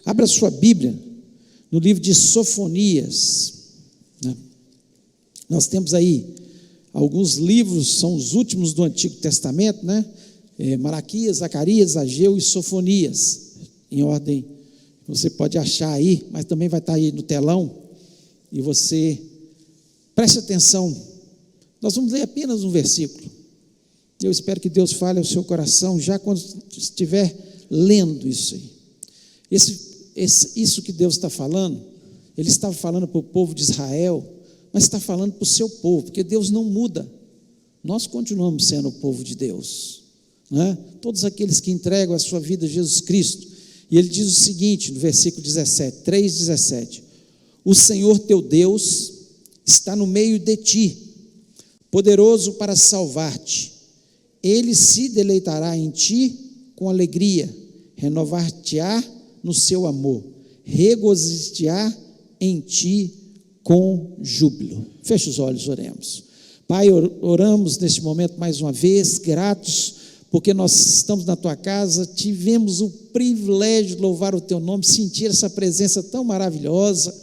Abra sua Bíblia no livro de Sofonias, né? Nós temos aí alguns livros, são os últimos do Antigo Testamento, né? Malaquias, Zacarias, Ageu e Sofonias, em ordem, você pode achar aí, mas também vai estar aí no telão, e você preste atenção. Nós vamos ler apenas um versículo. Eu espero que Deus fale ao seu coração já quando estiver lendo isso aí. Isso que Deus está falando, Ele estava falando para o povo de Israel, mas está falando para o seu povo, porque Deus não muda. Nós continuamos sendo o povo de Deus, né? Todos aqueles que entregam a sua vida a Jesus Cristo. E Ele diz o seguinte, no versículo 17, 3,17: o Senhor teu Deus está no meio de ti, poderoso para salvar-te. Ele se deleitará em ti com alegria, renovar-te-á no seu amor, regozijar em ti com júbilo. Feche os olhos, oremos. Pai, oramos neste momento mais uma vez, gratos, porque nós estamos na tua casa, tivemos o privilégio de louvar o teu nome, sentir essa presença tão maravilhosa,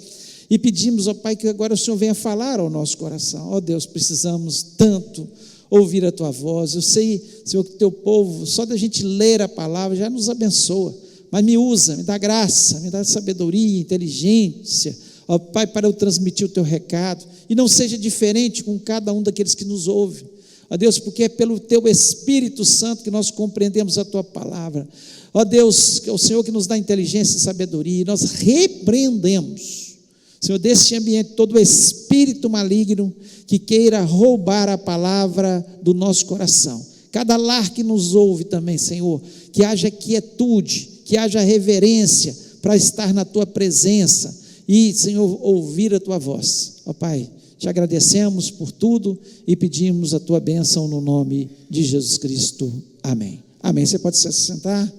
e pedimos, ó Pai, que agora o Senhor venha falar ao nosso coração. Ó Deus, precisamos tanto ouvir a tua voz. Eu sei, Senhor, que teu povo, só da gente ler a palavra já nos abençoa, mas me usa, me dá graça, me dá sabedoria, inteligência, ó Pai, para eu transmitir o teu recado, e não seja diferente com cada um daqueles que nos ouve, ó Deus, porque é pelo teu Espírito Santo que nós compreendemos a tua palavra. Ó Deus, é o Senhor que nos dá inteligência e sabedoria, e nós repreendemos, Senhor, deste ambiente, todo espírito maligno que queira roubar a palavra do nosso coração. Cada lar que nos ouve também, Senhor, que haja quietude, que haja reverência para estar na tua presença e, Senhor, ouvir a tua voz. Ó Pai, te agradecemos por tudo e pedimos a tua bênção no nome de Jesus Cristo. Amém. Amém. Você pode se sentar?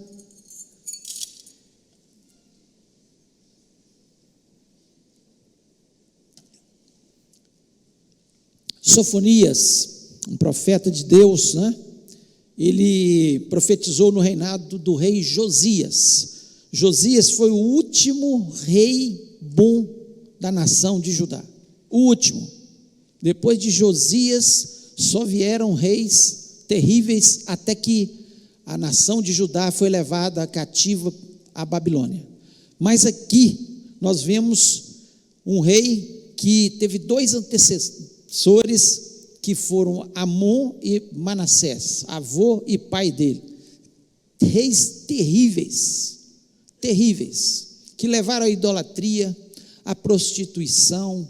Sofonias, um profeta de Deus, né? Ele profetizou no reinado do rei Josias. Josias foi o último rei bom da nação de Judá, o último. Depois de Josias, só vieram reis terríveis, até que a nação de Judá foi levada cativa à Babilônia. Mas aqui nós vemos um rei que teve dois antecessores, que foram Amon e Manassés, avô e pai dele, reis terríveis, que levaram à idolatria, à prostituição,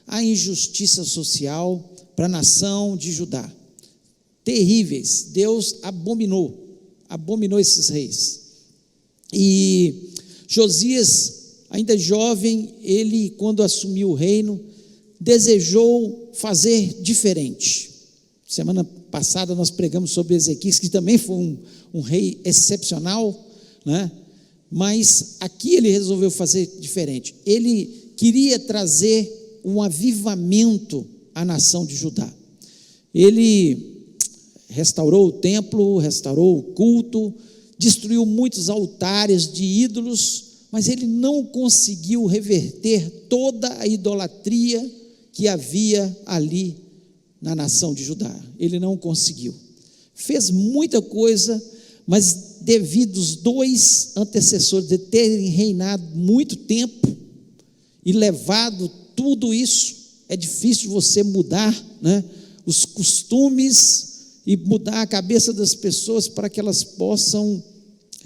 à injustiça social para a nação de Judá, terríveis. Deus abominou esses reis. E Josias, ainda jovem, ele, quando assumiu o reino, desejou fazer diferente. Semana passada nós pregamos sobre Ezequias, que também foi um rei excepcional, né? Mas aqui ele resolveu fazer diferente. Ele queria trazer um avivamento à nação de Judá. Ele restaurou o templo, restaurou o culto, destruiu muitos altares de ídolos, mas ele não conseguiu reverter toda a idolatria que havia ali na nação de Judá. Ele não conseguiu. Fez muita coisa, mas devido aos dois antecessores de terem reinado muito tempo e levado tudo isso, é difícil você mudar, né, os costumes e mudar a cabeça das pessoas para que elas possam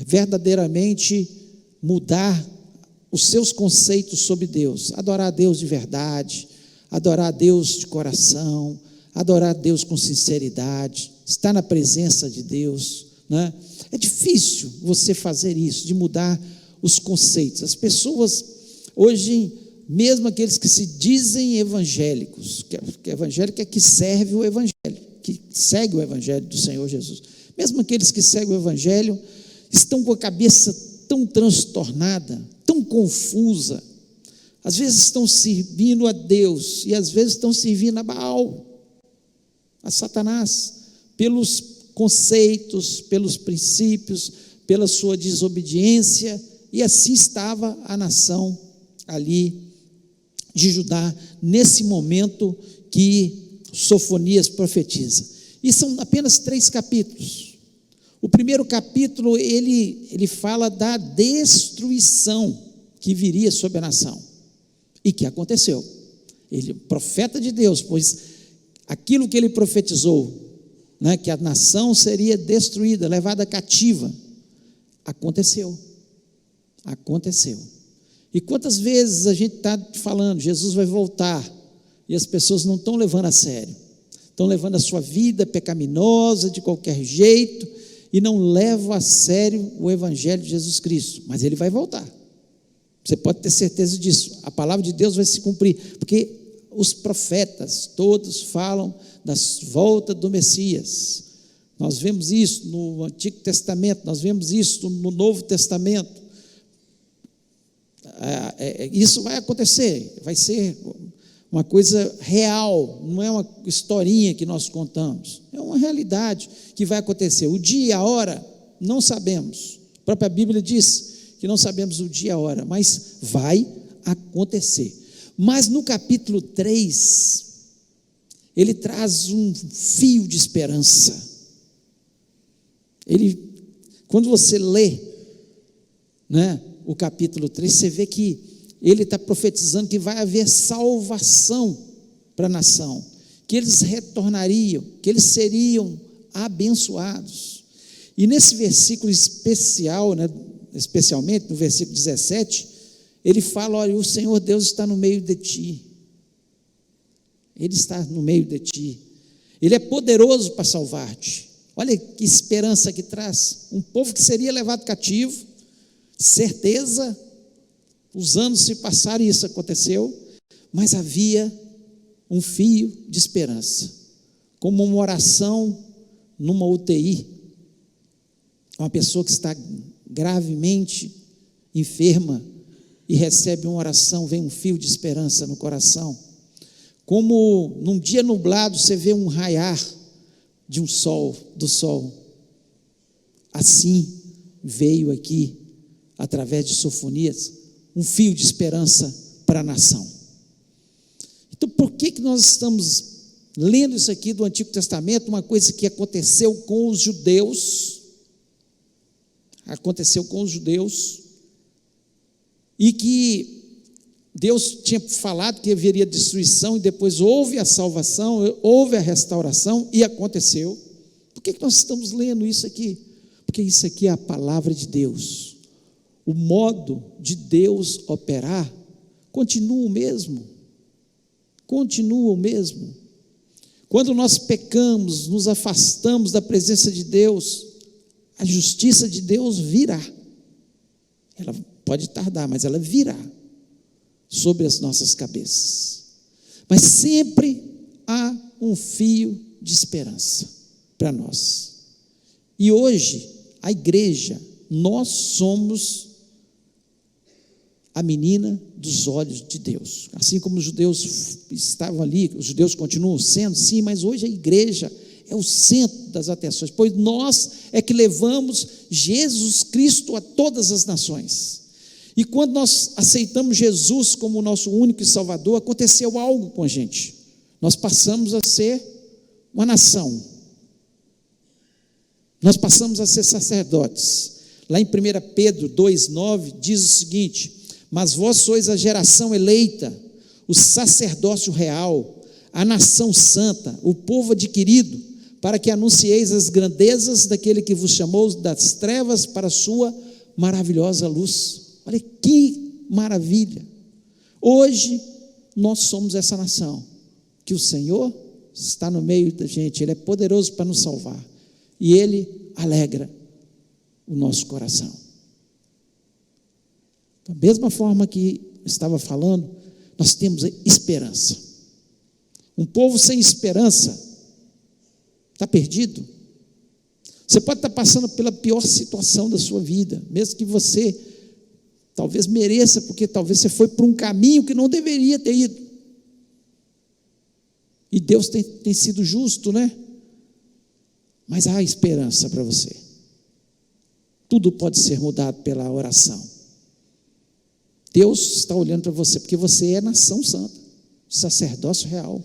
verdadeiramente mudar os seus conceitos sobre Deus, adorar a Deus de verdade, adorar a Deus de coração, adorar a Deus com sinceridade, estar na presença de Deus, né? É difícil você fazer isso, de mudar os conceitos. As pessoas hoje, mesmo aqueles que se dizem evangélicos, que evangélico é que serve o evangelho, que segue o evangelho do Senhor Jesus, mesmo aqueles que seguem o evangelho, estão com a cabeça tão transtornada, tão confusa. Às vezes estão servindo a Deus e às vezes estão servindo a Baal, a Satanás, pelos conceitos, pelos princípios, pela sua desobediência E assim estava a nação ali de Judá, nesse momento que Sofonias profetiza. E são apenas 3 capítulos. O primeiro capítulo, ele fala da destruição que viria sobre a nação, e que aconteceu. Ele, profeta de Deus, pois aquilo que ele profetizou, né, que a nação seria destruída, levada cativa, aconteceu. E quantas vezes a gente está falando, Jesus vai voltar, e as pessoas não estão levando a sério, estão levando a sua vida pecaminosa de qualquer jeito, e não levam a sério o evangelho de Jesus Cristo, mas ele vai voltar, você pode ter certeza disso, a palavra de Deus vai se cumprir, porque os profetas todos falam da volta do Messias. Nós vemos isso no Antigo Testamento, nós vemos isso no Novo Testamento. Isso vai acontecer, vai ser uma coisa real, não é uma historinha que nós contamos, é uma realidade que vai acontecer. O dia e a hora, não sabemos, a própria Bíblia diz que não sabemos o dia e a hora, mas vai acontecer. Mas no capítulo 3, ele traz um fio de esperança. Quando você lê, né, o capítulo 3, você vê que ele está profetizando que vai haver salvação para a nação, que eles retornariam, que eles seriam abençoados. E nesse versículo especial, né, especialmente no versículo 17, ele fala: olha, o Senhor Deus está no meio de ti. Ele está no meio de ti. Ele é poderoso para salvar-te. Olha que esperança que traz. Um povo que seria levado cativo, certeza, os anos se passaram e isso aconteceu, mas havia um fio de esperança, como uma oração numa UTI, uma pessoa que está gravemente enferma e recebe uma oração, vem um fio de esperança no coração. Como num dia nublado você vê um raiar do sol, assim veio aqui, através de Sofonias, um fio de esperança para a nação. Então, por que nós estamos lendo isso aqui do Antigo Testamento, uma coisa que aconteceu com os judeus, e que Deus tinha falado que haveria destruição, e depois houve a salvação, houve a restauração, e aconteceu. Por que nós estamos lendo isso aqui? Porque isso aqui é a palavra de Deus. O modo de Deus operar continua o mesmo. Quando nós pecamos, nos afastamos da presença de Deus, a justiça de Deus virá. Ela pode tardar, mas ela virá sobre as nossas cabeças. Mas sempre há um fio de esperança para nós. E hoje, a igreja, nós somos a menina dos olhos de Deus. Assim como os judeus estavam ali, os judeus continuam sendo, sim, mas hoje a igreja é o centro das atenções, pois nós é que levamos Jesus Cristo a todas as nações. E quando nós aceitamos Jesus como o nosso único e salvador, aconteceu algo com a gente. Nós passamos a ser uma nação. Nós passamos a ser sacerdotes. Lá em 1 Pedro 2,9 diz o seguinte: mas vós sois a geração eleita, o sacerdócio real, a nação santa, o povo adquirido, para que anuncieis as grandezas daquele que vos chamou das trevas para a sua maravilhosa luz. Olha que maravilha. Hoje nós somos essa nação, que o Senhor está no meio da gente, Ele é poderoso para nos salvar, e Ele alegra o nosso coração. Da mesma forma que estava falando, nós temos esperança. Um povo sem esperança está perdido. Você pode estar passando pela pior situação da sua vida, mesmo que você talvez mereça, porque talvez você foi por um caminho que não deveria ter ido. E Deus tem sido justo, né? Mas há esperança para você. Tudo pode ser mudado pela oração. Deus está olhando para você, porque você é nação santa, sacerdócio real,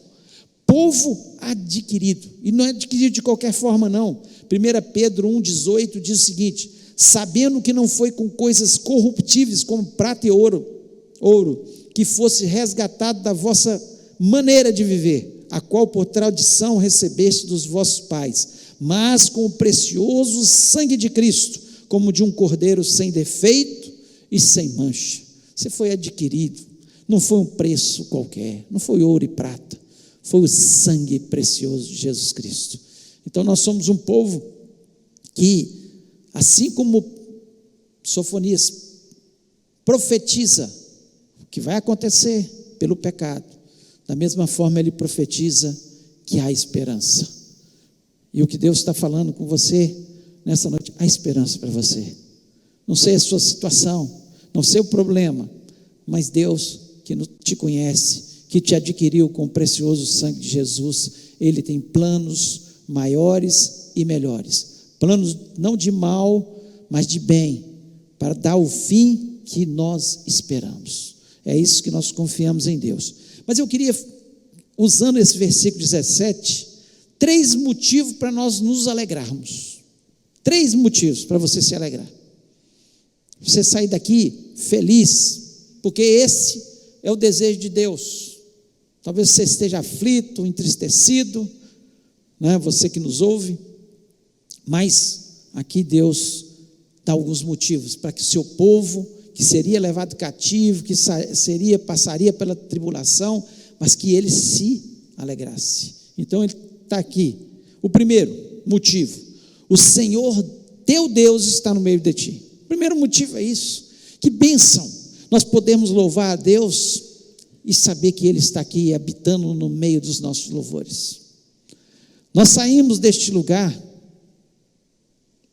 povo adquirido, e não é adquirido de qualquer forma não. 1 Pedro 1,18 diz o seguinte: sabendo que não foi com coisas corruptíveis como prata e ouro, que fosse resgatado da vossa maneira de viver, a qual por tradição recebeste dos vossos pais, mas com o precioso sangue de Cristo, como de um cordeiro sem defeito e sem mancha. Você foi adquirido, não foi um preço qualquer, não foi ouro e prata, foi o sangue precioso de Jesus Cristo. Então nós somos um povo que, assim como Sofonias profetiza o que vai acontecer pelo pecado, da mesma forma ele profetiza que há esperança. E o que Deus está falando com você nessa noite, há esperança para você. Não sei a sua situação, não sei o problema, mas Deus que te conhece, que te adquiriu com o precioso sangue de Jesus, Ele tem planos maiores e melhores, planos não de mal, mas de bem, para dar o fim que nós esperamos. É isso que nós confiamos em Deus. Mas eu queria, usando esse versículo 17, 3 motivos para nós nos alegrarmos. 3 motivos para você se alegrar. Você sair daqui feliz, porque esse é o desejo de Deus. Talvez você esteja aflito, entristecido, né? Você que nos ouve, mas aqui Deus dá alguns motivos para que o seu povo, que seria levado cativo, que passaria pela tribulação, mas que ele se alegrasse. Então ele está aqui. O primeiro motivo: o Senhor teu Deus está no meio de ti. O primeiro motivo é isso. Que bênção nós podemos louvar a Deus e saber que Ele está aqui habitando no meio dos nossos louvores. Nós saímos deste lugar,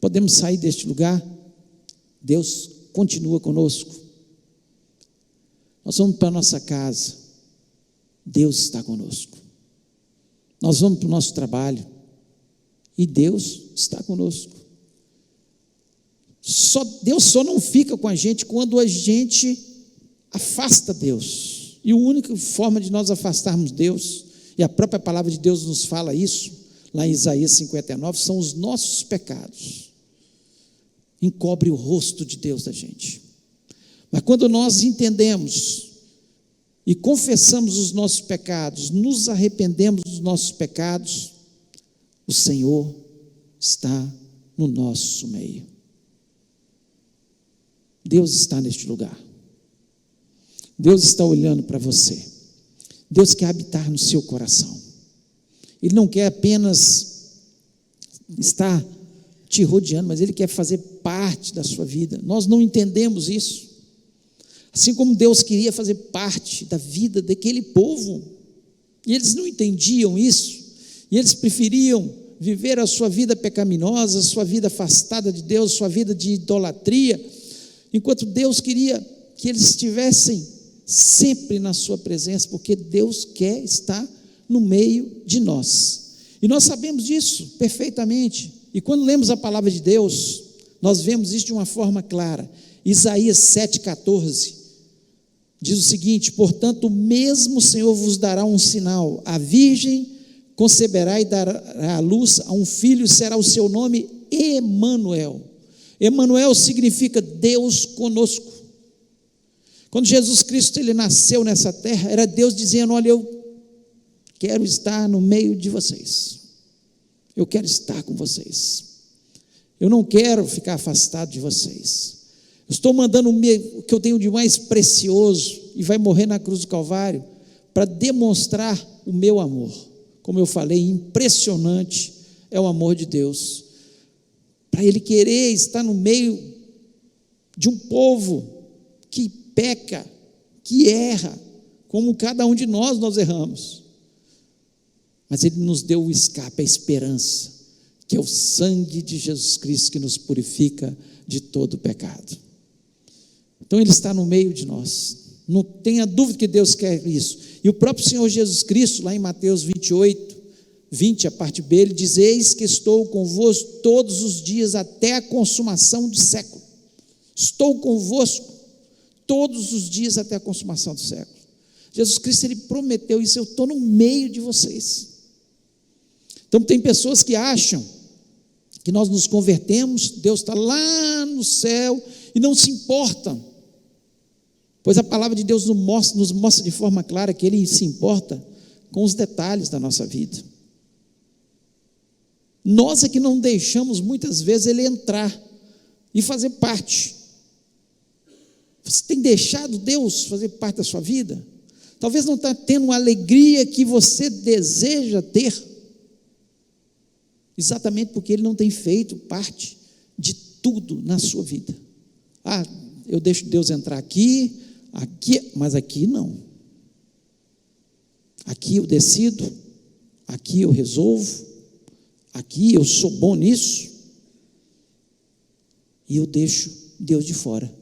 podemos sair deste lugar, Deus continua conosco. Nós vamos para a nossa casa, Deus está conosco. Nós vamos para o nosso trabalho e Deus está conosco. Deus só não fica com a gente quando a gente afasta Deus. E a única forma de nós afastarmos Deus, e a própria palavra de Deus nos fala isso, lá em Isaías 59, são os nossos pecados. Encobre o rosto de Deus da gente. Mas quando nós entendemos e confessamos os nossos pecados, nos arrependemos dos nossos pecados, o Senhor está no nosso meio. Deus está neste lugar. Deus está olhando para você. Deus quer habitar no seu coração. Ele não quer apenas estar te rodeando, mas Ele quer fazer parte da sua vida. Nós não entendemos isso. Assim como Deus queria fazer parte da vida daquele povo, e eles não entendiam isso, e eles preferiam viver a sua vida pecaminosa, a sua vida afastada de Deus, a sua vida de idolatria, enquanto Deus queria que eles estivessem sempre na sua presença, porque Deus quer estar no meio de nós, e nós sabemos disso perfeitamente, e quando lemos a palavra de Deus, nós vemos isso de uma forma clara. Isaías 7,14 diz o seguinte: portanto, mesmo o Senhor vos dará um sinal, a virgem conceberá e dará à luz a um filho, e será o seu nome Emanuel. Emanuel significa Deus conosco. Quando Jesus Cristo ele nasceu nessa terra, era Deus dizendo: olha, eu quero estar no meio de vocês, eu quero estar com vocês, eu não quero ficar afastado de vocês. Eu estou mandando o que eu tenho de mais precioso, e vai morrer na cruz do Calvário, para demonstrar o meu amor. Como eu falei, impressionante é o amor de Deus, para Ele querer estar no meio de um povo que peca, que erra, como cada um de nós erramos, mas Ele nos deu o escape, a esperança, que é o sangue de Jesus Cristo que nos purifica de todo o pecado. Então Ele está no meio de nós, não tenha dúvida que Deus quer isso. E o próprio Senhor Jesus Cristo, lá em Mateus 28, 20, a parte B, Ele diz: eis que estou convosco todos os dias até a consumação do século. Estou convosco todos os dias até a consumação do século. Jesus Cristo, Ele prometeu isso, eu estou no meio de vocês. Então tem pessoas que acham que nós nos convertemos, Deus está lá no céu e não se importa, pois a palavra de Deus nos mostra de forma clara que Ele se importa com os detalhes da nossa vida. Nós é que não deixamos muitas vezes Ele entrar e fazer parte. Você tem deixado Deus fazer parte da sua vida? Talvez não está tendo a alegria que você deseja ter, exatamente porque Ele não tem feito parte de tudo na sua vida. Eu deixo Deus entrar aqui, mas aqui não. Aqui eu decido, aqui eu resolvo, aqui eu sou bom nisso, e eu deixo Deus de fora.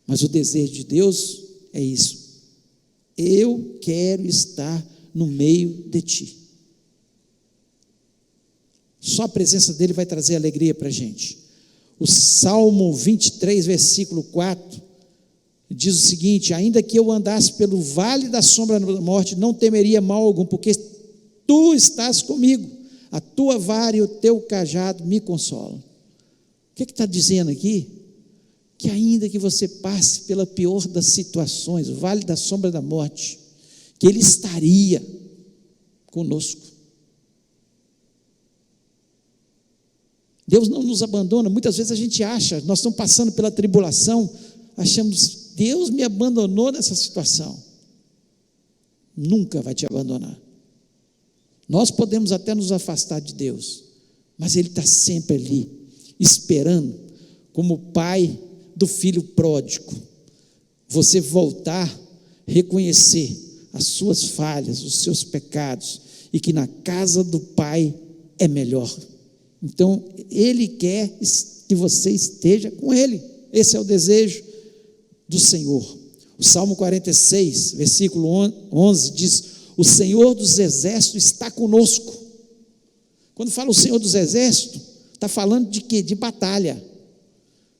Mas o desejo de Deus é isso: eu quero estar no meio de ti. Só a presença dele vai trazer alegria para a gente. O Salmo 23, versículo 4, diz o seguinte: ainda que eu andasse pelo vale da sombra da morte, não temeria mal algum, porque tu estás comigo, a tua vara e o teu cajado me consolam. O que está dizendo aqui? Que ainda que você passe pela pior das situações, o vale da sombra da morte, que Ele estaria conosco. Deus não nos abandona. Muitas vezes a gente acha, nós estamos passando pela tribulação, achamos, Deus me abandonou nessa situação. Nunca vai te abandonar. Nós podemos até nos afastar de Deus, mas Ele está sempre ali, esperando, como pai do filho pródigo, você voltar, reconhecer as suas falhas, os seus pecados, e que na casa do Pai é melhor. Então, Ele quer que você esteja com Ele. Esse é o desejo do Senhor. O Salmo 46, versículo 11, diz: o Senhor dos exércitos está conosco. Quando fala o Senhor dos exércitos, está falando de quê? De batalha.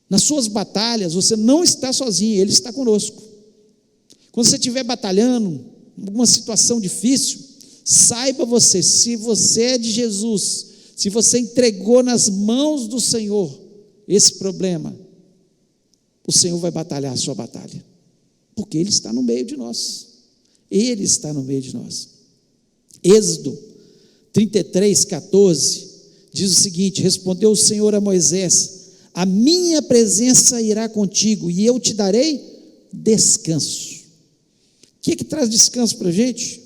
Nas suas batalhas, você não está sozinho, Ele está conosco. Quando você estiver batalhando, alguma situação difícil, saiba você, se você é de Jesus, se você entregou nas mãos do Senhor esse problema, o Senhor vai batalhar a sua batalha, porque Ele está no meio de nós. Ele está no meio de nós. Êxodo 33, 14, diz o seguinte: respondeu o Senhor a Moisés: a minha presença irá contigo e eu te darei descanso. O que traz descanso para a gente?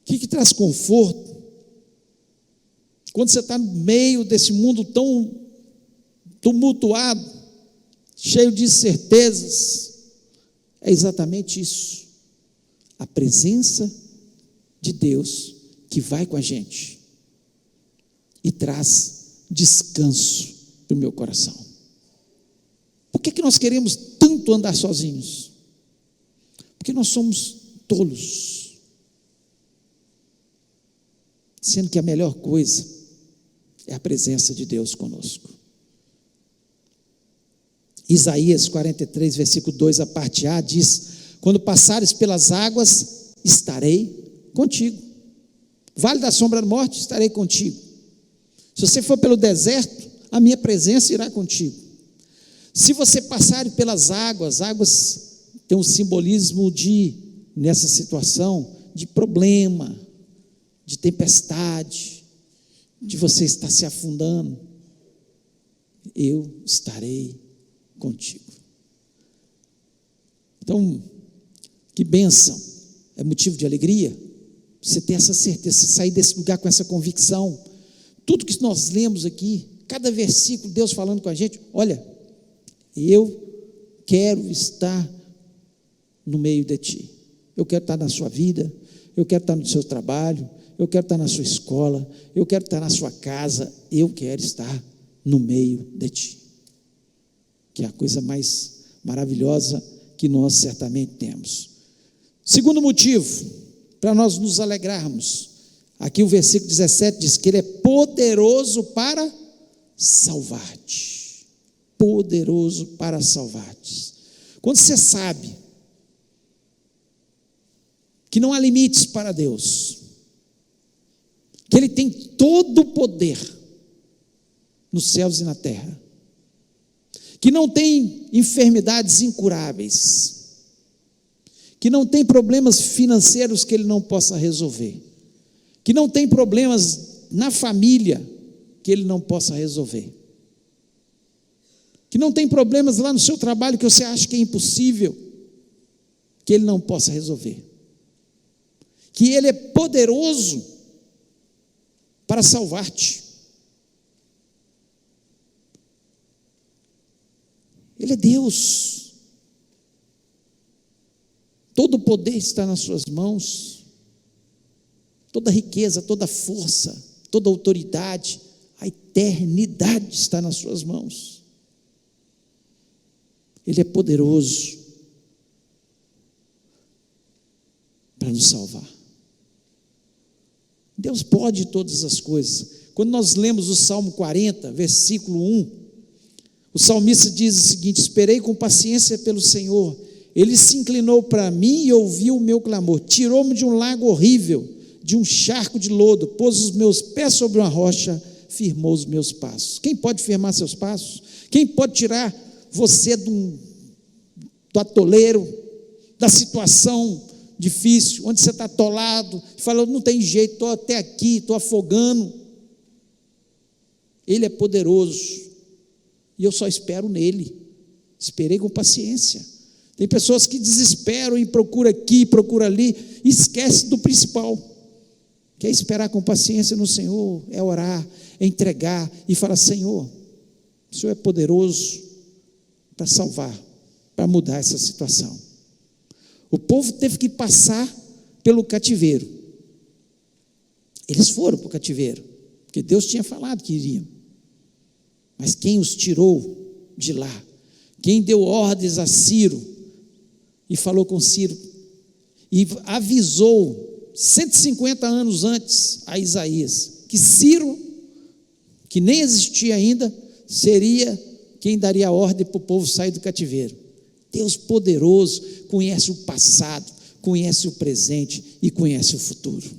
O que traz conforto? Quando você está no meio desse mundo tão tumultuado, cheio de incertezas, é exatamente isso. A presença de Deus que vai com a gente e traz descanso para o meu coração. Por que nós queremos tanto andar sozinhos? Porque nós somos tolos, sendo que a melhor coisa é a presença de Deus conosco. Isaías 43, versículo 2, a parte A, diz: quando passares pelas águas, estarei contigo. Vale da sombra da morte, estarei contigo. Se você for pelo deserto, a minha presença irá contigo. Se você passar pelas águas tem um simbolismo nessa situação, de problema, de tempestade, de você estar se afundando, eu estarei contigo. Então, que bênção, é motivo de alegria, você ter essa certeza, você sair desse lugar com essa convicção. Tudo que nós lemos aqui, cada versículo, Deus falando com a gente, olha, eu quero estar no meio de ti, eu quero estar na sua vida, eu quero estar no seu trabalho, eu quero estar na sua escola, eu quero estar na sua casa, eu quero estar no meio de ti, que é a coisa mais maravilhosa que nós certamente temos. Segundo motivo, para nós nos alegrarmos, aqui o versículo 17 diz que Ele é poderoso para salvar-te. poderoso para salvar-te. Quando você sabe que não há limites para Deus, que Ele tem todo o poder nos céus e na terra, que não tem enfermidades incuráveis, que não tem problemas financeiros que Ele não possa resolver, que não tem problemas na família que Ele não possa resolver, que não tem problemas lá no seu trabalho que você acha que é impossível, que Ele não possa resolver, que Ele é poderoso para salvar-te. Ele é Deus, todo o poder está nas suas mãos, toda a riqueza, toda a força, toda a autoridade, a eternidade está nas suas mãos. Ele é poderoso para nos salvar. Deus pode todas as coisas. Quando nós lemos o Salmo 40, versículo 1, o salmista diz o seguinte: esperei com paciência pelo Senhor, Ele se inclinou para mim e ouviu o meu clamor, tirou-me de um lago horrível, de um charco de lodo, pôs os meus pés sobre uma rocha, firmou os meus passos. Quem pode firmar seus passos? Quem pode tirar você do atoleiro, da situação difícil, onde você está atolado, falando, não tem jeito, estou até aqui, estou afogando? Ele é poderoso, e eu só espero nele. Esperei com paciência. Tem pessoas que desesperam e procuram aqui, procuram ali, e esquece do principal. Quer esperar com paciência no Senhor, é orar, é entregar e falar: Senhor, o Senhor é poderoso para salvar, para mudar essa situação. O povo teve que passar pelo cativeiro. Eles foram para o cativeiro, porque Deus tinha falado que iriam. Mas quem os tirou de lá, quem deu ordens a Ciro, e falou com Ciro, e avisou 150 anos antes a Isaías, que Ciro, que nem existia ainda, seria quem daria a ordem para o povo sair do cativeiro. Deus poderoso, conhece o passado, conhece o presente e conhece o futuro.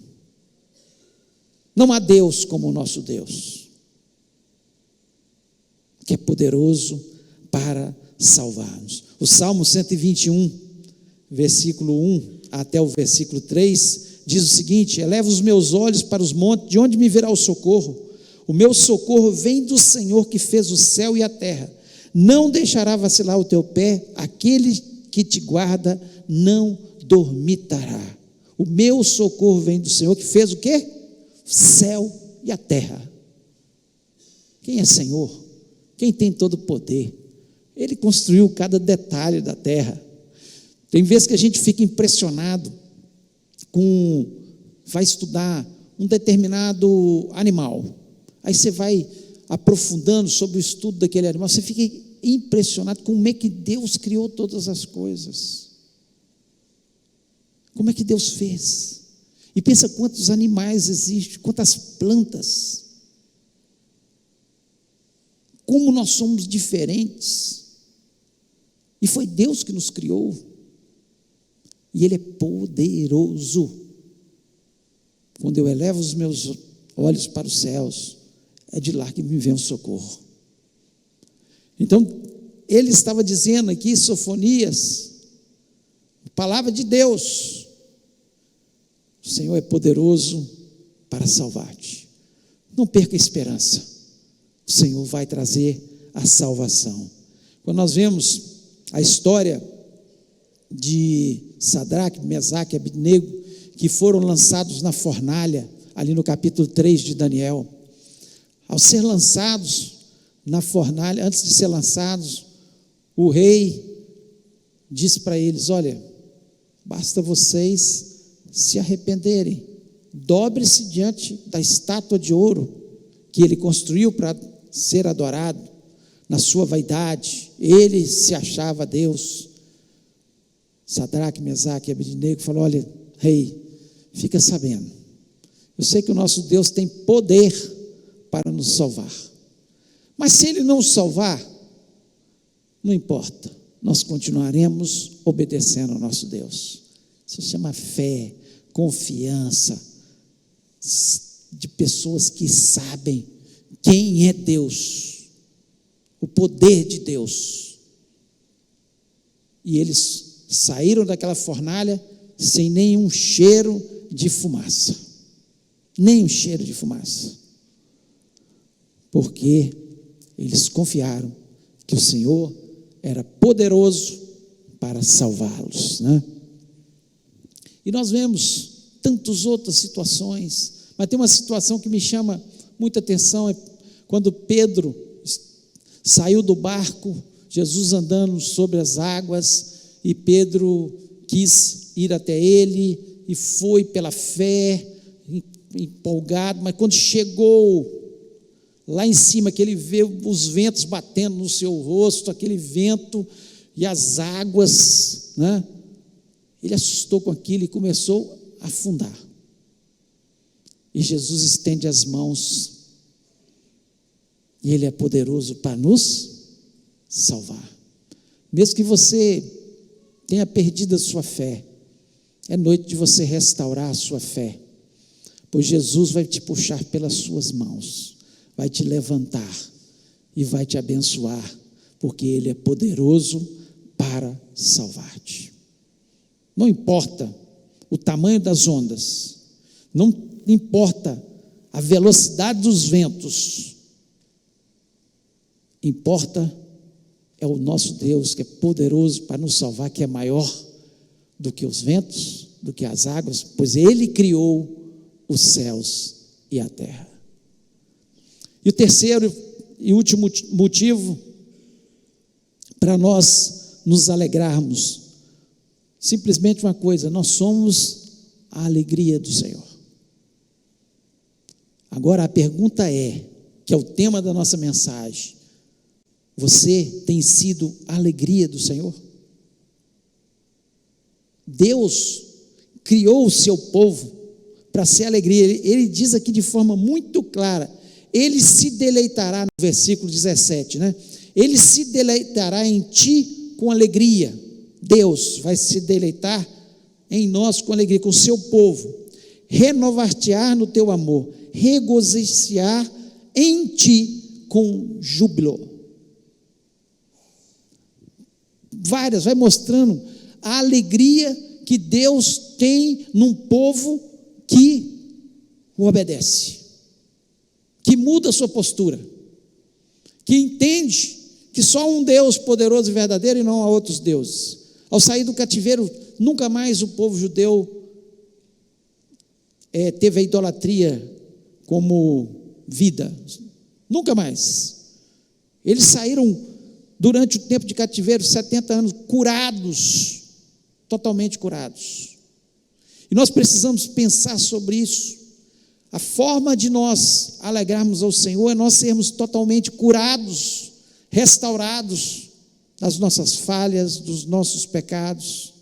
Não há Deus como o nosso Deus, que é poderoso para salvar-nos. O Salmo 121, versículo 1 até o versículo 3, diz o seguinte: eleva os meus olhos para os montes, de onde me virá o socorro? O meu socorro vem do Senhor que fez o céu e a terra. Não deixará vacilar o teu pé, aquele que te guarda não dormitará. O meu socorro vem do Senhor que fez o quê? O céu e a terra. Quem é Senhor? Quem tem todo o poder? Ele construiu cada detalhe da terra. Tem vezes que a gente fica impressionado vai estudar um determinado animal, aí você vai aprofundando sobre o estudo daquele animal, você fica impressionado com como é que Deus criou todas as coisas, como é que Deus fez, e pensa quantos animais existem, quantas plantas, como nós somos diferentes, e foi Deus que nos criou, e Ele é poderoso. Quando eu elevo os meus olhos para os céus, é de lá que me vem o socorro. Então, ele estava dizendo aqui, Sofonias, palavra de Deus: o Senhor é poderoso para salvar-te. Não perca a esperança, o Senhor vai trazer a salvação. Quando nós vemos a história de Sadraque, Mesaque e Abednego, que foram lançados na fornalha, ali no capítulo 3 de Daniel, ao ser lançados na fornalha, antes de ser lançados, o rei disse para eles: olha, basta vocês se arrependerem, dobre-se diante da estátua de ouro que ele construiu para ser adorado. Na sua vaidade, ele se achava Deus. Sadraque, Mesaque e Abednego falou: olha, rei, fica sabendo, eu sei que o nosso Deus tem poder para nos salvar, mas se Ele não salvar, não importa, nós continuaremos obedecendo ao nosso Deus. Isso se chama fé, confiança, de pessoas que sabem quem é Deus, o poder de Deus. E eles saíram daquela fornalha sem nenhum cheiro de fumaça, nenhum cheiro de fumaça, porque eles confiaram que o Senhor era poderoso para salvá-los, né? E nós vemos tantas outras situações, mas tem uma situação que me chama muita atenção, é quando Pedro saiu do barco, Jesus andando sobre as águas, e Pedro quis ir até ele, e foi pela fé, empolgado, mas quando chegou lá em cima, que ele vê os ventos batendo no seu rosto, aquele vento e as águas, né? Ele assustou com aquilo e começou a afundar. E Jesus estende as mãos, e Ele é poderoso para nos salvar. Mesmo que você tenha perdido a sua fé, é noite de você restaurar a sua fé, pois Jesus vai te puxar pelas suas mãos, vai te levantar e vai te abençoar, porque Ele é poderoso para salvar-te. Não importa o tamanho das ondas, não importa a velocidade dos ventos, importa é o nosso Deus, que é poderoso para nos salvar, que é maior do que os ventos, do que as águas, pois Ele criou os céus e a terra. E o terceiro e último motivo para nós nos alegrarmos, simplesmente uma coisa: nós somos a alegria do Senhor. Agora a pergunta que é o tema da nossa mensagem: você tem sido a alegria do Senhor? Deus criou o seu povo para ser alegria. Ele diz aqui de forma muito clara: Ele se deleitará, no versículo 17, né? Ele se deleitará em ti com alegria. Deus vai se deleitar em nós com alegria, com o seu povo, renovar-te-á no teu amor, regozijar em ti com júbilo. Vai mostrando a alegria que Deus tem num povo que o obedece, que muda a sua postura, que entende que só um Deus poderoso e verdadeiro e não há outros deuses. Ao sair do cativeiro, nunca mais o povo judeu teve a idolatria como vida, nunca mais. Eles saíram durante o tempo de cativeiro, 70 anos, curados, totalmente curados. E nós precisamos pensar sobre isso. A forma de nós alegrarmos ao Senhor é nós sermos totalmente curados, restaurados das nossas falhas, dos nossos pecados,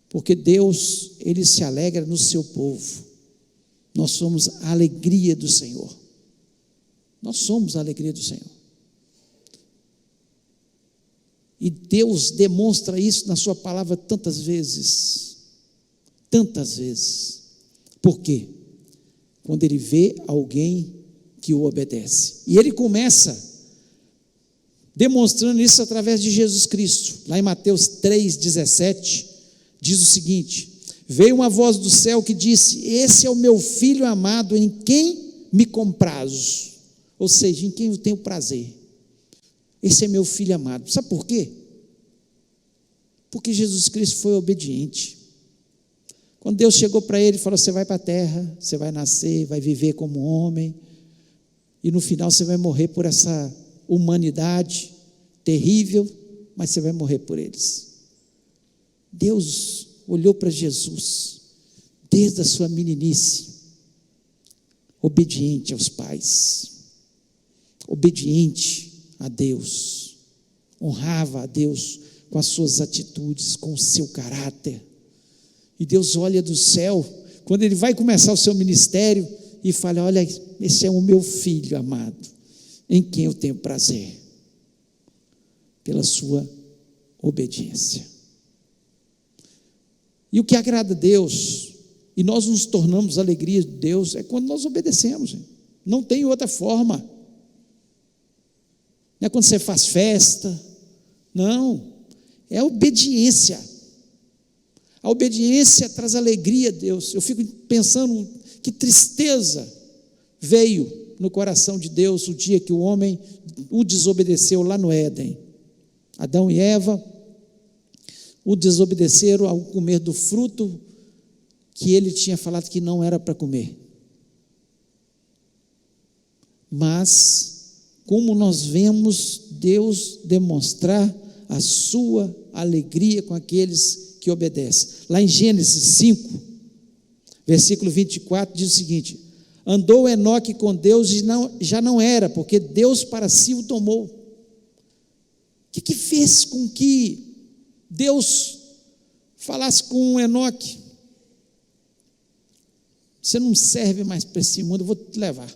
porque Deus, Ele se alegra no seu povo. Nós somos a alegria do Senhor. Nós somos a alegria do Senhor. E Deus demonstra isso na sua palavra tantas vezes. Tantas vezes. Por quê? Quando Ele vê alguém que o obedece. E Ele começa demonstrando isso através de Jesus Cristo. Lá em Mateus 3,17, diz o seguinte: veio uma voz do céu que disse: esse é o meu filho amado, em quem me comprazo. Ou seja, em quem eu tenho prazer. Esse é meu filho amado. Sabe por quê? Porque Jesus Cristo foi obediente. Quando Deus chegou para ele e falou: você vai para a terra, você vai nascer, vai viver como homem, e no final você vai morrer por essa humanidade terrível, mas você vai morrer por eles. Deus olhou para Jesus, desde a sua meninice, obediente aos pais, obediente a Deus, honrava a Deus com as suas atitudes, com o seu caráter. E Deus olha do céu, quando Ele vai começar o seu ministério, e fala: olha, esse é o meu filho amado, em quem eu tenho prazer. pela sua obediência. E o que agrada a Deus, e nós nos tornamos alegria de Deus, é quando nós obedecemos, gente. Não tem outra forma. Não é quando você faz festa, não, é a obediência. A obediência traz alegria a Deus. Eu fico pensando que tristeza veio no coração de Deus o dia que o homem o desobedeceu lá no Éden. Adão e Eva o desobedeceram ao comer do fruto que ele tinha falado que não era para comer. Mas, como nós vemos Deus demonstrar a sua alegria com aqueles que obedecem. Lá em Gênesis 5, versículo 24, diz o seguinte: andou Enoque com Deus e já não era, porque Deus para si o tomou. O que fez com que Deus falasse com Enoque? Você não serve mais para esse mundo, eu vou te levar.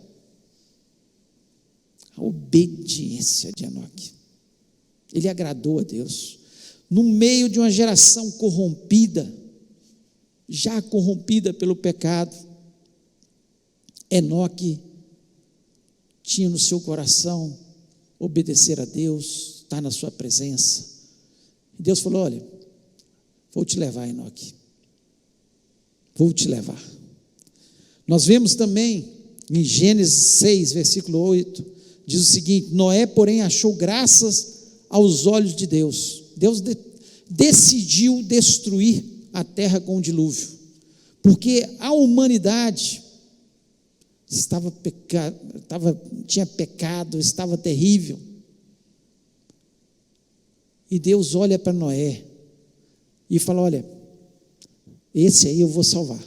A obediência de Enoque. Ele agradou a Deus. No meio de uma geração corrompida, já corrompida pelo pecado, Enoque tinha no seu coração obedecer a Deus, estar na sua presença. E Deus falou: olha, vou te levar, Enoque, vou te levar. Nós vemos também em Gênesis 6, versículo 8, diz o seguinte: Noé, porém, achou graças aos olhos de Deus. Deus decidiu destruir a terra com o dilúvio, porque a humanidade tinha pecado, estava terrível. E Deus olha para Noé e fala: olha, esse aí eu vou salvar.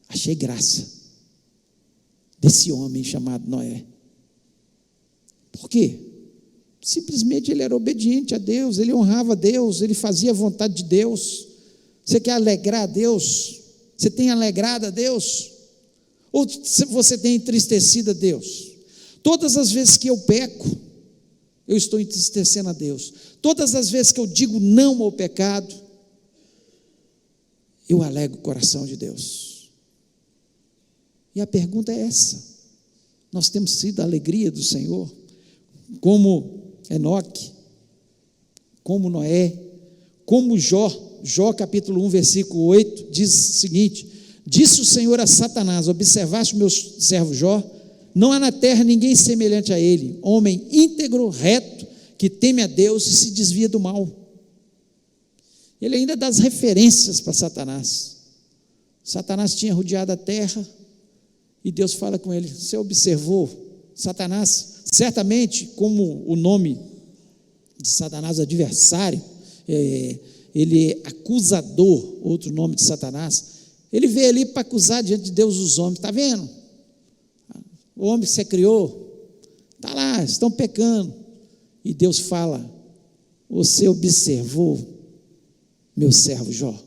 Achei graça desse homem chamado Noé. Por quê? Simplesmente ele era obediente a Deus, ele honrava a Deus, ele fazia a vontade de Deus. Você quer alegrar a Deus? Você tem alegrado a Deus? Ou você tem entristecido a Deus? Todas as vezes que eu peco, eu estou entristecendo a Deus. Todas as vezes que eu digo não ao pecado, eu alegro o coração de Deus. E a pergunta é essa: nós temos sido a alegria do Senhor? Como Enoque, como Noé, como Jó capítulo 1, versículo 8, diz o seguinte: disse o Senhor a Satanás: observaste o meu servo Jó? Não há na terra ninguém semelhante a ele, homem íntegro, reto, que teme a Deus e se desvia do mal. Ele ainda dá as referências para Satanás. Satanás tinha rodeado a terra e Deus fala com ele: você observou? Satanás, certamente, como o nome de Satanás, adversário, ele é acusador, outro nome de Satanás. Ele veio ali para acusar diante de Deus os homens. Está vendo? O homem que você criou, está lá, estão pecando. E Deus fala: você observou meu servo Jó?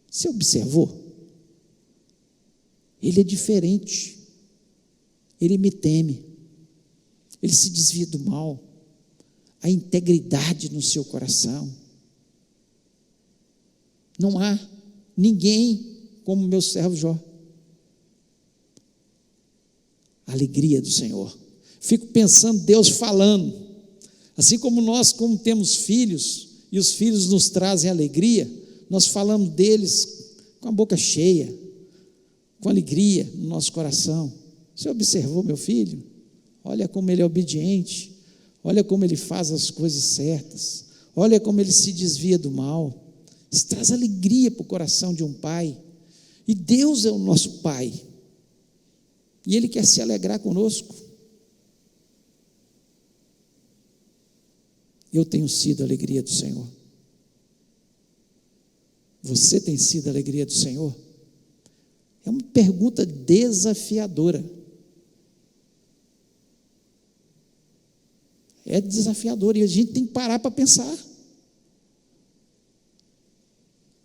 Você observou? Ele é diferente. Ele me teme. Ele se desvia do mal. A integridade no seu coração. Não há ninguém como meu servo Jó. A alegria do Senhor. Fico pensando Deus falando, assim como nós, como temos filhos, e os filhos nos trazem alegria, nós falamos deles com a boca cheia, com alegria no nosso coração. Você observou meu filho? Olha como ele é obediente, olha como ele faz as coisas certas, olha como ele se desvia do mal. Isso traz alegria para o coração de um pai. E Deus é o nosso Pai, e Ele quer se alegrar conosco. Eu tenho sido a alegria do Senhor. Você tem sido a alegria do Senhor? É uma pergunta desafiadora. É desafiador, e a gente tem que parar para pensar.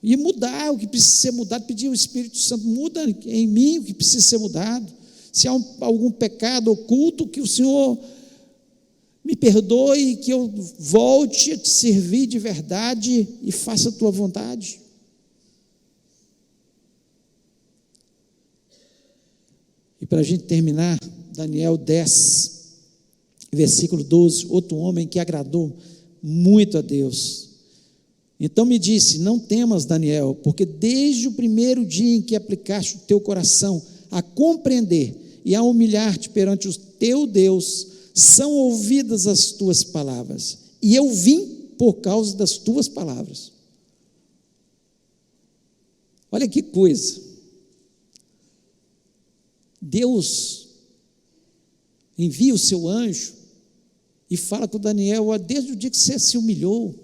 E mudar o que precisa ser mudado, pedir ao Espírito Santo: muda em mim o que precisa ser mudado. Se há algum pecado oculto, que o Senhor me perdoe, que eu volte a te servir de verdade e faça a tua vontade. E para a gente terminar, Daniel 10, versículo 12, outro homem que agradou muito a Deus. Então me disse: não temas, Daniel, porque desde o primeiro dia em que aplicaste o teu coração a compreender e a humilhar-te perante o teu Deus, são ouvidas as tuas palavras, e eu vim por causa das tuas palavras. Olha que coisa, Deus envia o seu anjo e fala com Daniel: desde o dia que você se humilhou,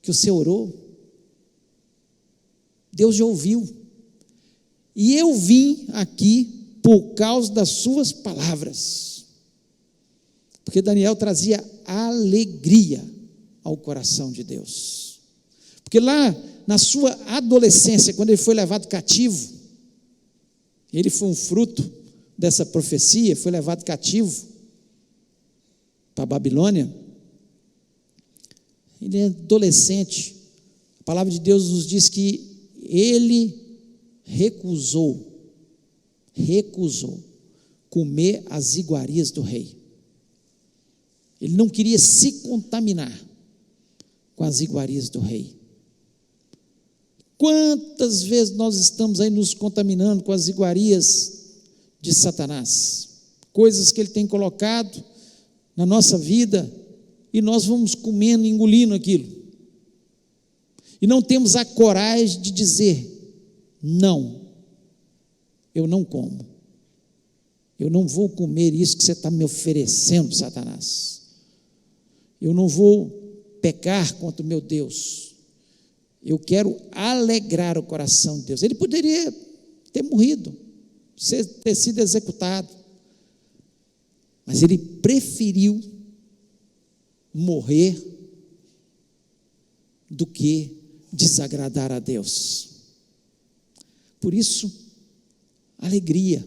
que você orou, Deus já ouviu, e eu vim aqui por causa das suas palavras. Porque Daniel trazia alegria ao coração de Deus. Porque lá na sua adolescência, quando ele foi levado cativo, ele foi um fruto dessa profecia, foi levado cativo para a Babilônia. Ele é adolescente. A palavra de Deus nos diz que ele recusou comer as iguarias do rei. Ele não queria se contaminar com as iguarias do rei. Quantas vezes nós estamos aí nos contaminando com as iguarias de Satanás? Coisas que ele tem colocado na nossa vida e nós vamos comendo, engolindo aquilo. E não temos a coragem de dizer: não, eu não como. Eu não vou comer isso que você está me oferecendo, Satanás. Eu não vou pecar contra o meu Deus. Eu quero alegrar o coração de Deus. Ele poderia ter morrido, ter sido executado, mas ele preferiu morrer do que desagradar a Deus. Por isso, alegria.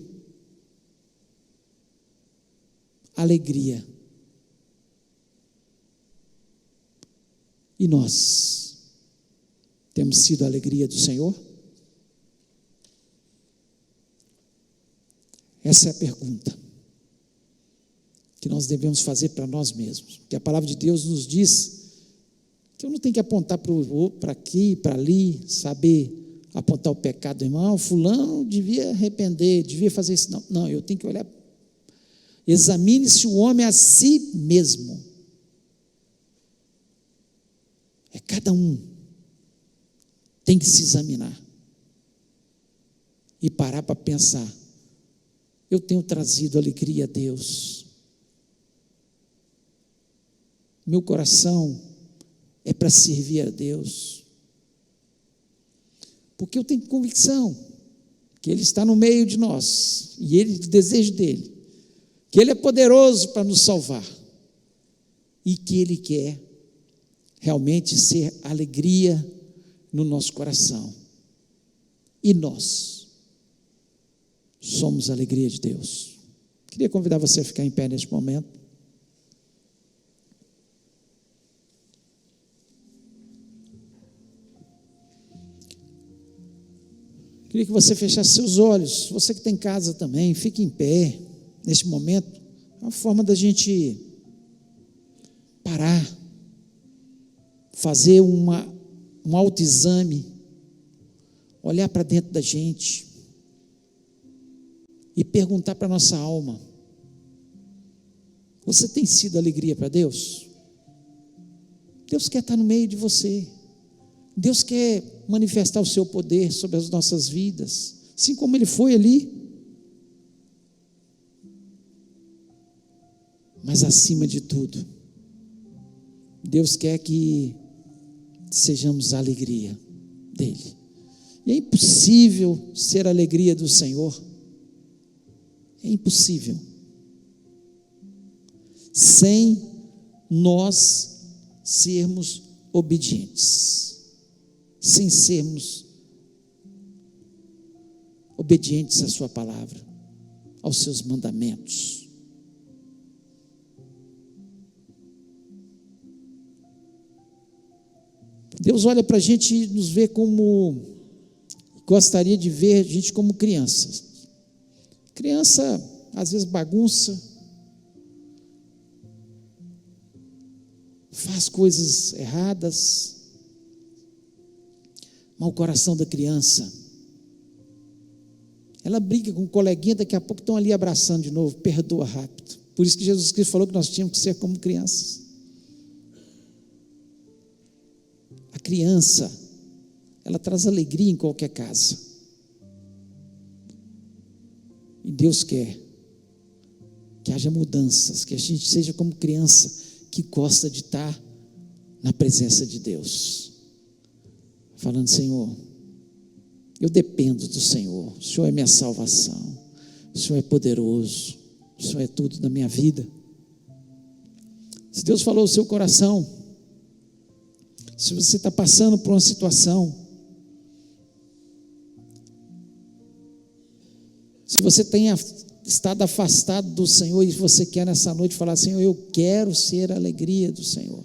E nós temos sido a alegria do Senhor? Essa é a pergunta que nós devemos fazer para nós mesmos, porque a palavra de Deus nos diz que eu não tenho que apontar para aqui, para ali, saber apontar o pecado do irmão. Fulano devia arrepender, devia fazer isso. Não, eu tenho que olhar. Examine-se o homem a si mesmo. É cada um tem que se examinar e parar para pensar: eu tenho trazido alegria a Deus? Meu coração é para servir a Deus? Porque eu tenho convicção que Ele está no meio de nós, e Ele, o desejo dEle, que Ele é poderoso para nos salvar, e que Ele quer realmente ser alegria no nosso coração. E nós somos a alegria de Deus. Queria convidar você a ficar em pé neste momento. Queria que você fechasse seus olhos. Você que tem casa também, fique em pé neste momento. É uma forma da gente parar, fazer um autoexame, olhar para dentro da gente e perguntar para a nossa alma: você tem sido alegria para Deus? Deus quer estar no meio de você. Deus quer manifestar o seu poder sobre as nossas vidas, assim como Ele foi ali. Mas acima de tudo, Deus quer que sejamos a alegria dEle. E é impossível ser a alegria do Senhor. É impossível sem nós sermos obedientes, sem sermos obedientes à sua palavra, aos seus mandamentos. Deus olha para a gente e nos vê como, gostaria de ver a gente como crianças. Criança, às vezes, bagunça, faz coisas erradas, mas o coração da criança, ela briga com um coleguinha, daqui a pouco estão ali abraçando de novo, perdoa rápido. Por isso que Jesus Cristo falou que nós tínhamos que ser como crianças. A criança, ela traz alegria em qualquer casa. E Deus quer que haja mudanças, que a gente seja como criança que gosta de estar na presença de Deus. Falando: Senhor, eu dependo do Senhor, o Senhor é minha salvação, o Senhor é poderoso, o Senhor é tudo na minha vida. Se Deus falou no seu coração, se você está passando por uma situação, se você tenha estado afastado do Senhor e você quer nessa noite falar: Senhor, eu quero ser a alegria do Senhor,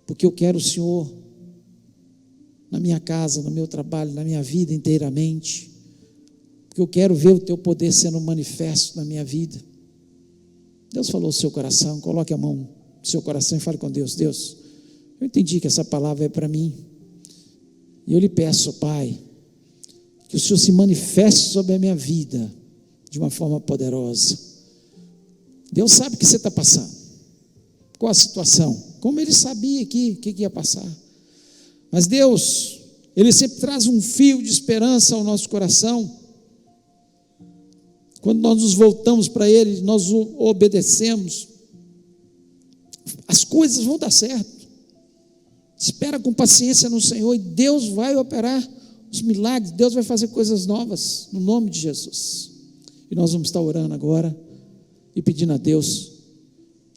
porque eu quero o Senhor na minha casa, no meu trabalho, na minha vida inteiramente, porque eu quero ver o teu poder sendo manifesto na minha vida. Deus falou no seu coração, coloque a mão no seu coração e fale com Deus: Deus, eu entendi que essa palavra é para mim, e eu lhe peço, Pai, que o Senhor se manifeste sobre a minha vida de uma forma poderosa. Deus sabe o que você está passando, qual a situação, como Ele sabia o que ia passar, mas Deus, Ele sempre traz um fio de esperança ao nosso coração. Quando nós nos voltamos para Ele, nós o obedecemos, as coisas vão dar certo. Espera com paciência no Senhor e Deus vai operar os milagres, Deus vai fazer coisas novas, no nome de Jesus. E nós vamos estar orando agora e pedindo a Deus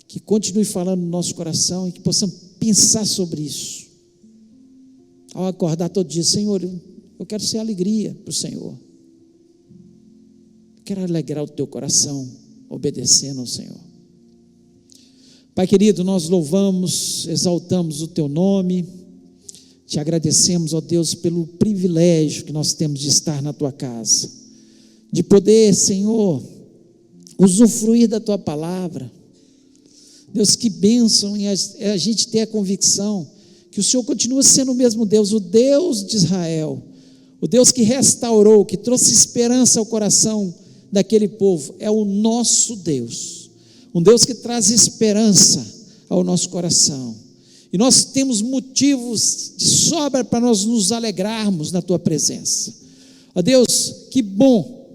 que continue falando no nosso coração e que possamos pensar sobre isso. Ao acordar todo dia: Senhor, eu quero ser alegria para o Senhor, eu quero alegrar o teu coração, obedecendo ao Senhor. Pai querido, nós louvamos, exaltamos o teu nome, te agradecemos, ó Deus, pelo privilégio que nós temos de estar na tua casa, de poder, Senhor, usufruir da tua palavra. Deus, que bênção em a gente ter a convicção que o Senhor continua sendo o mesmo Deus, o Deus de Israel, o Deus que restaurou, que trouxe esperança ao coração daquele povo. É o nosso Deus, um Deus que traz esperança ao nosso coração, e nós temos motivos de sobra para nós nos alegrarmos na tua presença. Ó Deus, que bom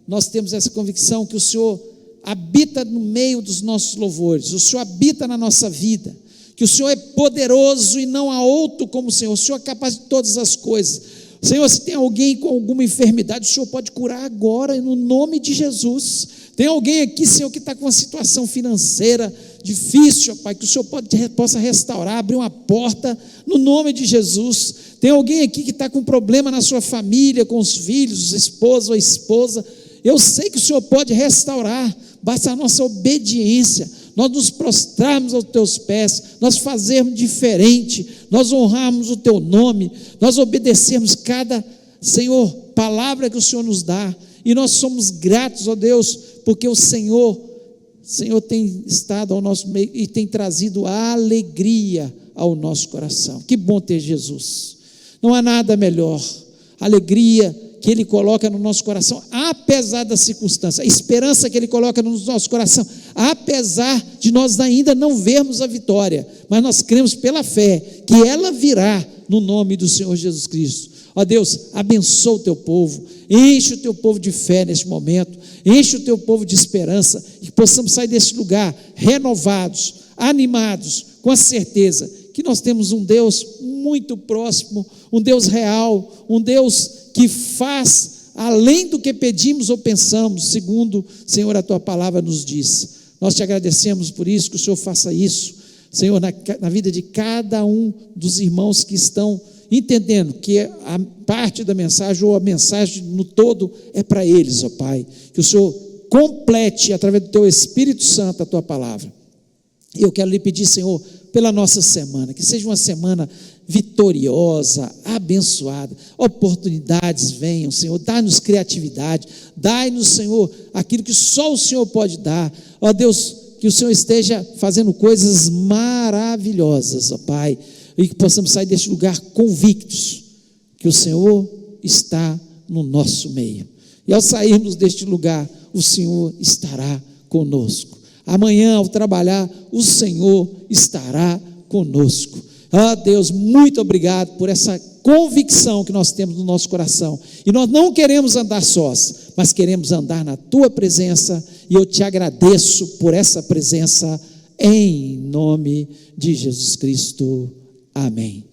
nós temos essa convicção que o Senhor habita no meio dos nossos louvores, o Senhor habita na nossa vida, que o Senhor é poderoso e não há outro como o Senhor é capaz de todas as coisas. Senhor, se tem alguém com alguma enfermidade, o Senhor pode curar agora, no nome de Jesus. Tem alguém aqui, Senhor, que está com uma situação financeira difícil, Pai, que o Senhor possa restaurar, abrir uma porta, no nome de Jesus. Tem alguém aqui que está com problema na sua família, com os filhos, esposa ou esposa, eu sei que o Senhor pode restaurar, basta a nossa obediência, nós nos prostrarmos aos teus pés, nós fazermos diferente, nós honrarmos o teu nome, nós obedecermos cada, Senhor, palavra que o Senhor nos dá, e nós somos gratos, ó Deus, porque o Senhor tem estado ao nosso meio e tem trazido a alegria ao nosso coração. Que bom ter Jesus, não há nada melhor, alegria que Ele coloca no nosso coração, apesar da circunstância, a esperança que Ele coloca no nosso coração, apesar de nós ainda não vermos a vitória, mas nós cremos pela fé, que ela virá no nome do Senhor Jesus Cristo. Ó Deus, abençoa o teu povo, enche o teu povo de fé neste momento, enche o teu povo de esperança, e que possamos sair deste lugar renovados, animados, com a certeza que nós temos um Deus muito próximo, um Deus real, um Deus que faz além do que pedimos ou pensamos, segundo, Senhor, a tua palavra nos diz. Nós te agradecemos por isso, que o Senhor faça isso, Senhor, na vida de cada um dos irmãos que estão entendendo que a parte da mensagem ou a mensagem no todo é para eles, ó Pai, que o Senhor complete através do teu Espírito Santo a tua palavra. Eu quero lhe pedir, Senhor, pela nossa semana, que seja uma semana vitoriosa, abençoada, oportunidades venham, Senhor, dá-nos criatividade, dai-nos, Senhor, aquilo que só o Senhor pode dar, ó Deus, que o Senhor esteja fazendo coisas maravilhosas, ó Pai, e que possamos sair deste lugar convictos, que o Senhor está no nosso meio, e ao sairmos deste lugar, o Senhor estará conosco, amanhã ao trabalhar, o Senhor estará conosco. Deus, muito obrigado por essa convicção que nós temos no nosso coração, e nós não queremos andar sós, mas queremos andar na Tua presença, e eu te agradeço por essa presença, em nome de Jesus Cristo, amém.